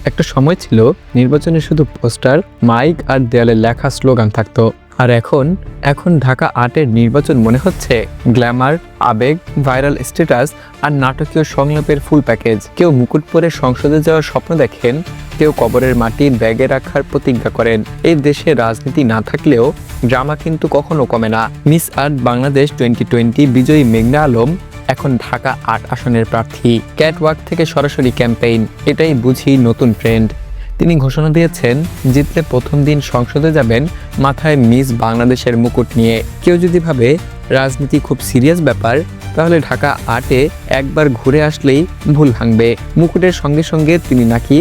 একটা সময় ছিল নির্বাচনে শুধু পোস্টার, মাইক আর দেয়ালে লেখা স্লোগান থাকতো। আর এখন ঢাকা ৮-এর নির্বাচন মনে হচ্ছে গ্ল্যামার, আবেগ, ভাইরাল স্ট্যাটাস আর নাটকীয় সংলাপের ফুল প্যাকেজ। কেউ মুকুট পরে সংসদে যাওয়ার স্বপ্ন দেখেন, কেউ কবরের মাটি ব্যাগে রাখার প্রতিজ্ঞা করেন। এই দেশে রাজনীতি না থাকলেও ড্রামা কিন্তু কখনো কমে না। মিস আর্থ বাংলাদেশ 2020 বিজয়ী মেঘনা আলম এখন ঢাকা ৮ আসনের প্রার্থী। ক্যাটওয়াক থেকে সরাসরি ক্যাম্পেইন, এটাই বুঝি নতুন ট্রেন্ড। তিনি ঘোষণা দিয়েছেন জিতলে প্রথম দিন সংসদে যাবেন মাথায় মিস বাংলাদেশের মুকুট নিয়ে। কেউ যদি ভাবে রাজনীতি খুব সিরিয়াস ব্যাপার, তাহলে ঢাকা ৮-এ একবার ঘুরে আসলেই ভুল ভাঙবে। মুকুটের সঙ্গে সঙ্গে তিনি নাকি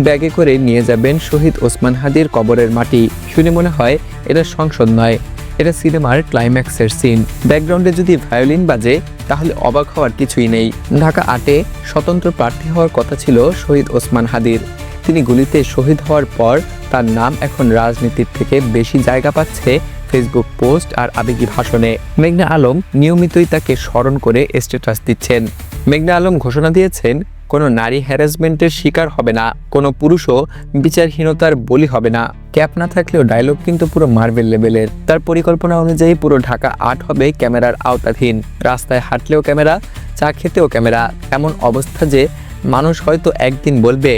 ব্যাগে করে নিয়ে যাবেন শহীদ ওসমান হাদির কবরের মাটি। শুনে মনে হয় এটা সংসদ নয়, এটা সিনেমার ক্লাইম্যাক্সের সিন। ব্যাকগ্রাউন্ডে যদি ভায়োলিন বাজে তাহলে অবাক হওয়ার কিছুই নেই। ঢাকা ৮-এ স্বতন্ত্র প্রার্থী হওয়ার কথা ছিল শহীদ ওসমান হাদির। তিনি গুলিতে শহীদ হওয়ার পর তার নাম এখন রাজনীতির থেকে বেশি জায়গা পাচ্ছে ফেসবুক পোস্ট আর আবেগী ভাষণে। মেঘনা আলম নিয়মিতই তাকে স্মরণ করে স্ট্যাটাস দিচ্ছেন। মেঘনা আলম ঘোষণা দিয়েছেন কোনো নারী হ্যারাসমেন্টের শিকার হবে না, কোনো পুরুষও বিচারহীনতার বলি হবে না। ক্যাপ না থাকলেও ডায়লগ কিন্তু পুরো মার্ভেল লেভেলের। তার পরিকল্পনা অনুযায়ী পুরো ঢাকা ৮ হবে ক্যামেরার আওতাধীন। রাস্তায় হাঁটলেও ক্যামেরা, চা খেতেও ক্যামেরা। এমন অবস্থা যে মানুষ হয়তো একদিন বলবে,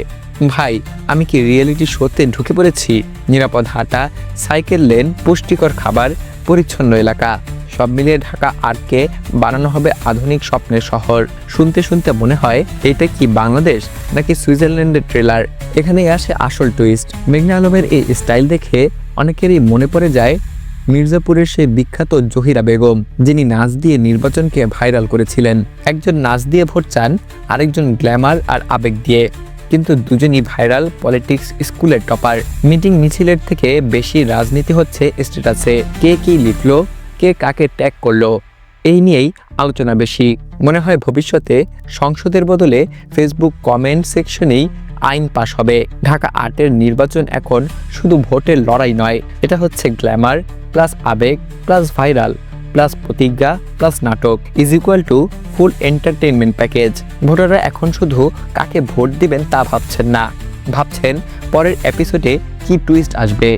ভাই আমি কি রিয়েলিটি শোতে ঢুকে পড়েছি? নিরাপদ হাঁটা, সাইকেল লেন, পুষ্টিকর খাবার, পরিচ্ছন্ন এলাকা, সব মিলিয়ে ঢাকা ৮কে বানানো হবে আধুনিক স্বপ্নের শহর। শুনতে শুনতে মনে হয় এটা কি বাংলাদেশ নাকি সুইজারল্যান্ডের ট্রেলার। এখানেই আসে আসল টুইস্ট। মেঘনা আলমের এই স্টাইল দেখে অনেকেরই মনে পড়ে যায় মির্জাপুরের সেই বিখ্যাত জহিরা বেগম, যিনি নাচ দিয়ে নির্বাচনকে ভাইরাল করেছিলেন। একজন নাচ দিয়ে ভোট চান, আরেকজন গ্ল্যামার আর আবেগ দিয়ে, কিন্তু দুজনই ভাইরাল পলিটিক্স স্কুলের টপার। মিটিং মিছিলের থেকে বেশি রাজনীতি হচ্ছে স্ট্যাটাসে, কে কি লিখলো, কে কাকে ট্যাগ করলো, এই নিয়েই আলোচনা বেশি। মনে হয় ভবিষ্যতে সংসদের বদলে ফেসবুক কমেন্ট সেকশনেই আইন পাশ হবে। ঢাকা ৮-এর নির্বাচন এখন শুধু ভোটের লড়াই নয়, এটা হচ্ছে গ্ল্যামার প্লাস আবেগ প্লাস ভাইরাল প্লাস প্রতিজ্ঞা প্লাস নাটক = ফুল এন্টারটেইনমেন্ট প্যাকেজ। ভোটাররা এখন শুধু কাকে ভোট দিবেন তা ভাবছেন না, ভাবছেন পরের এপিসোডে কি টুইস্ট আসবে।